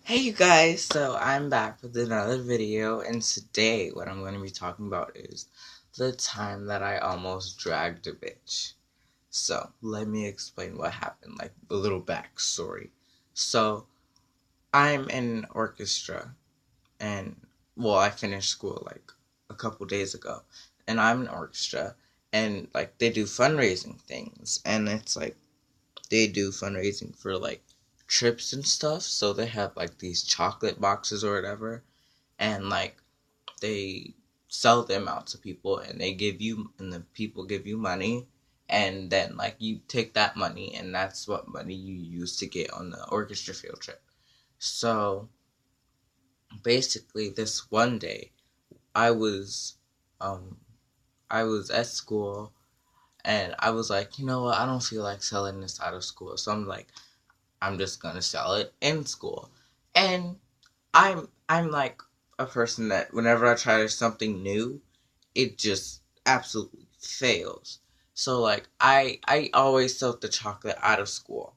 Hey you guys, so I'm back with another video, and today what I'm going to be talking about is the time that I almost dragged a bitch. So, let me explain what happened, like a little backstory. So, I'm in an orchestra, and, well, I finished school like a couple days ago, and I'm in an orchestra, and like they do fundraising things, and it's like they do fundraising for like trips and stuff. So they have like these chocolate boxes or whatever, and like they sell them out to people, and the people give you money, and then like you take that money, and that's what money you use to get on the orchestra field trip. So basically, this one day, I was, um, I was at school, and I was like, you know what, I don't feel like selling this out of school, so I'm just gonna sell it in school. And I'm like a person that whenever I try something new, it just absolutely fails. So like I always sell the chocolate out of school.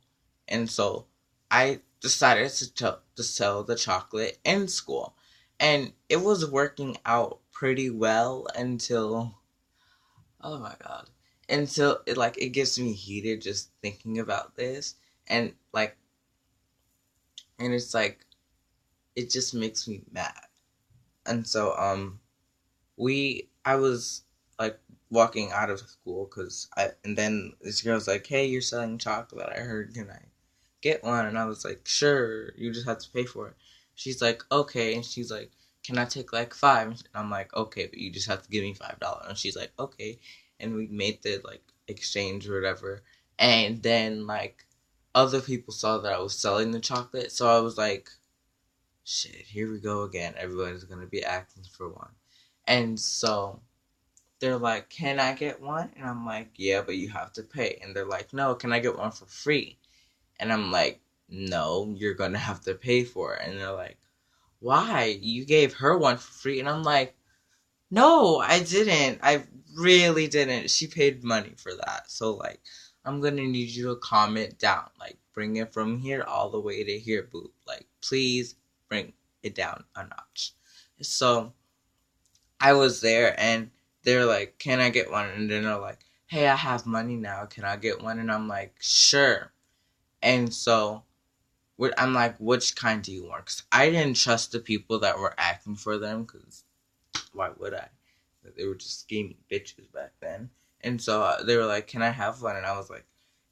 And so I decided to sell the chocolate in school. And it was working out pretty well until, oh my god, until it gets me heated just thinking about this. And like, and it's like it just makes me mad. And so I was like walking out of school and then this girl's like, "Hey, you're selling chocolate. I heard, can I get one?" And I was like, "Sure, you just have to pay for it." She's like, "Okay." And she's like, "Can I take like five?" And I'm like, "Okay, but you just have to give me $5." And she's like, "Okay." And we made the like exchange or whatever. And then like other people saw that I was selling the chocolate, so I was like, shit, here we go again. Everybody's gonna be asking for one. And so they're like, "Can I get one?" And I'm like, "Yeah, but you have to pay." And they're like, "No, can I get one for free?" And I'm like, "No, you're gonna have to pay for it." And they're like, "Why? You gave her one for free." And I'm like, "No, I didn't. I really didn't. She paid money for that. So like, I'm gonna need you to calm it down. Like, bring it from here all the way to here, boo. Like, please bring it down a notch." So I was there, and they're like, "Can I get one?" And then they're like, "Hey, I have money now. Can I get one?" And I'm like, "Sure." And so I'm like, "Which kind do you want?" Because I didn't trust the people that were acting for them, because why would I? They were just scheming bitches back then. And so they were like, "Can I have one?" And I was like,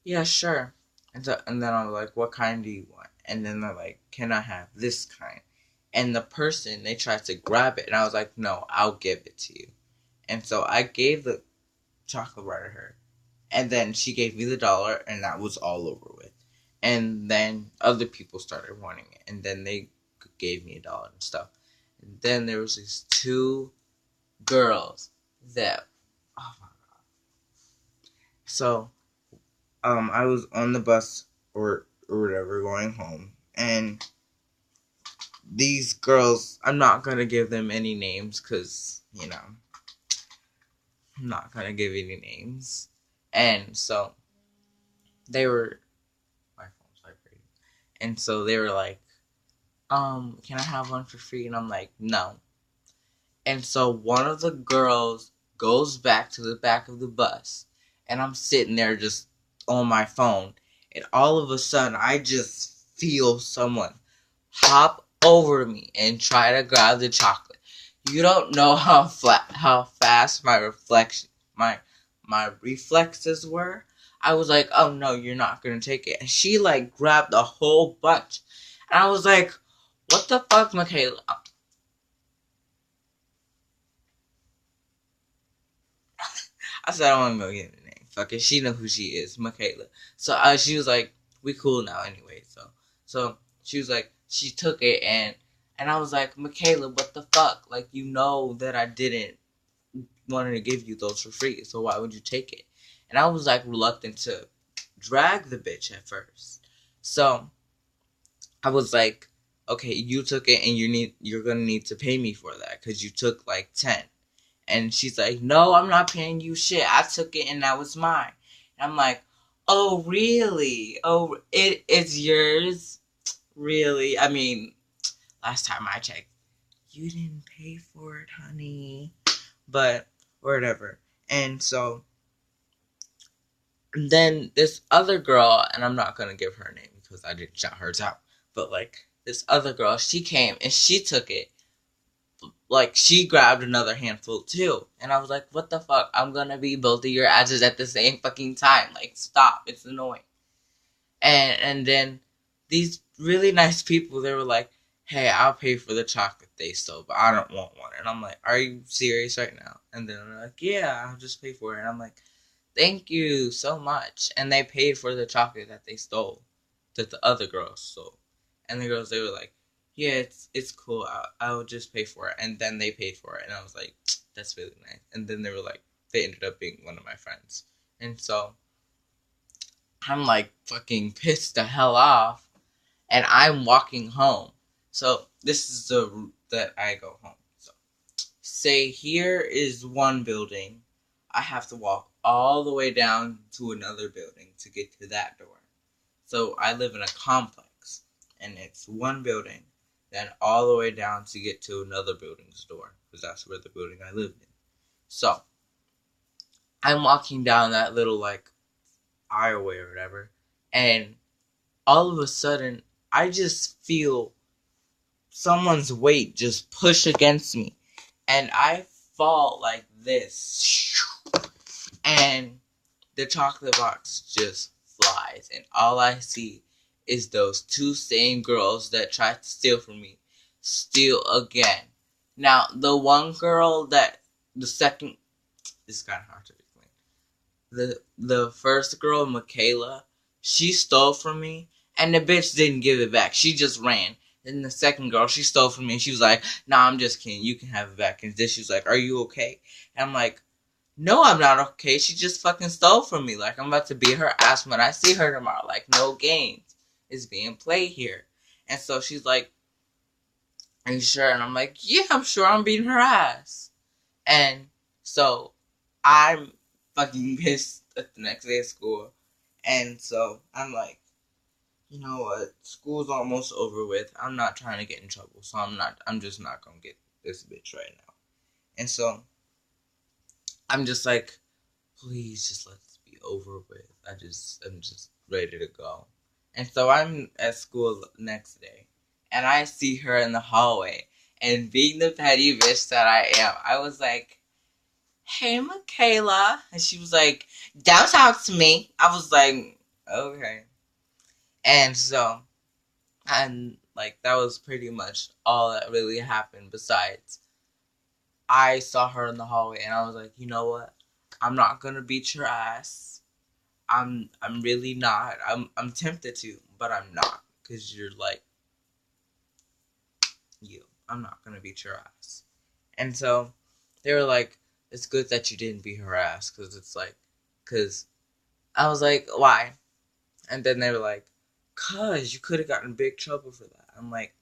"Yeah, sure." And then I was like, "What kind do you want?" And then they're like, "Can I have this kind?" And the person, they tried to grab it, and I was like, "No, I'll give it to you." And so I gave the chocolate bar to her, and then she gave me the dollar, and that was all over with. And then other people started wanting it, and then they gave me $1 and stuff. And then there was these two girls that, oh my god. So I was on the bus or whatever going home, and these girls, I'm not gonna give them any names because I'm not gonna give any names. And so they were, my phone's vibrating, and so they were like, "Can I have one for free?" And I'm like, "No." And so one of the girls goes back to the back of the bus, and I'm sitting there just on my phone, and all of a sudden I just feel someone hop over me and try to grab the chocolate. You don't know how fast my reflexes were. I was like, "Oh no, you're not gonna take it." And she like grabbed a whole bunch, and I was like, "What the fuck, Michaela?" I said, "I don't want to go get the name. Fuck it." She know who she is, Michaela. So she was like, "We cool now anyway." So she was like, she took it, and I was like, "Michaela, what the fuck? Like, you know that I didn't want to give you those for free, so why would you take it?" And I was like reluctant to drag the bitch at first. So I was like, "Okay, you took it, and you're gonna need to pay me for that because you took like 10." And she's like, "No, I'm not paying you shit. I took it and that was mine." And I'm like, "Oh, really? Oh, it's yours? Really?" I mean, last time I checked, you didn't pay for it, honey. But whatever. And so then this other girl, and I'm not gonna give her a name because I didn't shout hers out, but like this other girl, she came and she took it. Like she grabbed another handful too, and I was like, "What the fuck? I'm gonna be both of your asses at the same fucking time. Like, stop! It's annoying." And then these really nice people, they were like, "Hey, I'll pay for the chocolate they stole, but I don't want one." And I'm like, "Are you serious right now?" And then they're like, "Yeah, I'll just pay for it." And I'm like, "Thank you so much." And they paid for the chocolate that they stole, that the other girls stole. And the girls, they were like, "Yeah, it's cool. I'll just pay for it." And then they paid for it, and I was like, "That's really nice." And then they were like, they ended up being one of my friends, and so I'm like fucking pissed the hell off, and I'm walking home. So this is the route that I go home. So say here is one building. I have to walk all the way down to another building to get to that door. So I live in a complex, and it's one building, then all the way down to get to another building's door, because that's where the building I lived in. So I'm walking down that little like aisleway or whatever, and all of a sudden I just feel someone's weight just push against me, and I fall like this, and the chocolate box just flies, and all I see is those two same girls that tried to steal from me steal again. Now, the one girl that the second, it's kind of hard to explain. The first girl, Michaela, she stole from me, and the bitch didn't give it back. She just ran. Then the second girl, she stole from me, and she was like, "Nah, I'm just kidding. You can have it back." And then she was like, "Are you okay?" And I'm like, "No, I'm not okay. She just fucking stole from me. Like, I'm about to beat her ass when I see her tomorrow. Like, no games is being played here." And so she's like, "Are you sure?" And I'm like, "Yeah, I'm sure. I'm beating her ass." And so I'm fucking pissed at the next day of school. And so I'm like, you know what? School's almost over with. I'm not trying to get in trouble. So I'm just not gonna get this bitch right now. And so I'm just like, please just let this be over with. I'm just ready to go. And so I'm at school the next day, and I see her in the hallway, and being the petty bitch that I am, I was like, "Hey, Michaela," and she was like, "Don't talk to me." I was like, "Okay." And so, and like that was pretty much all that really happened. Besides, I saw her in the hallway, and I was like, "You know what? I'm not gonna beat your ass. I'm really not. I'm tempted to, but I'm not, because you're like you. I'm not gonna beat your ass." And so they were like, "It's good that you didn't beat her ass, because it's like, because." I was like, "Why?" And then they were like, "Cause you could have gotten in big trouble for that." I'm like,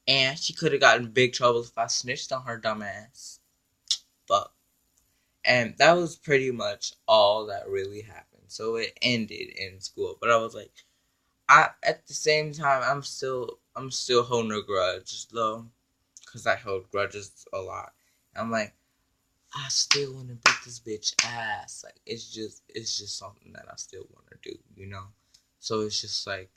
"And she could have gotten in big trouble if I snitched on her dumb ass." But and that was pretty much all that really happened. So it ended in school. But I was like, I at the same time I'm still holding a grudge though, cause I hold grudges a lot. I'm like, I still want to beat this bitch ass. Like it's just something that I still want to do, you know. So it's just like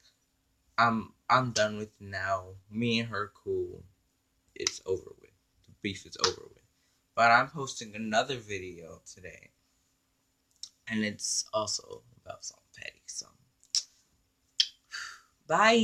I'm done with it now. Me and her cool. It's over with. The beef is over with. But I'm posting another video today, and it's also about something petty. So bye.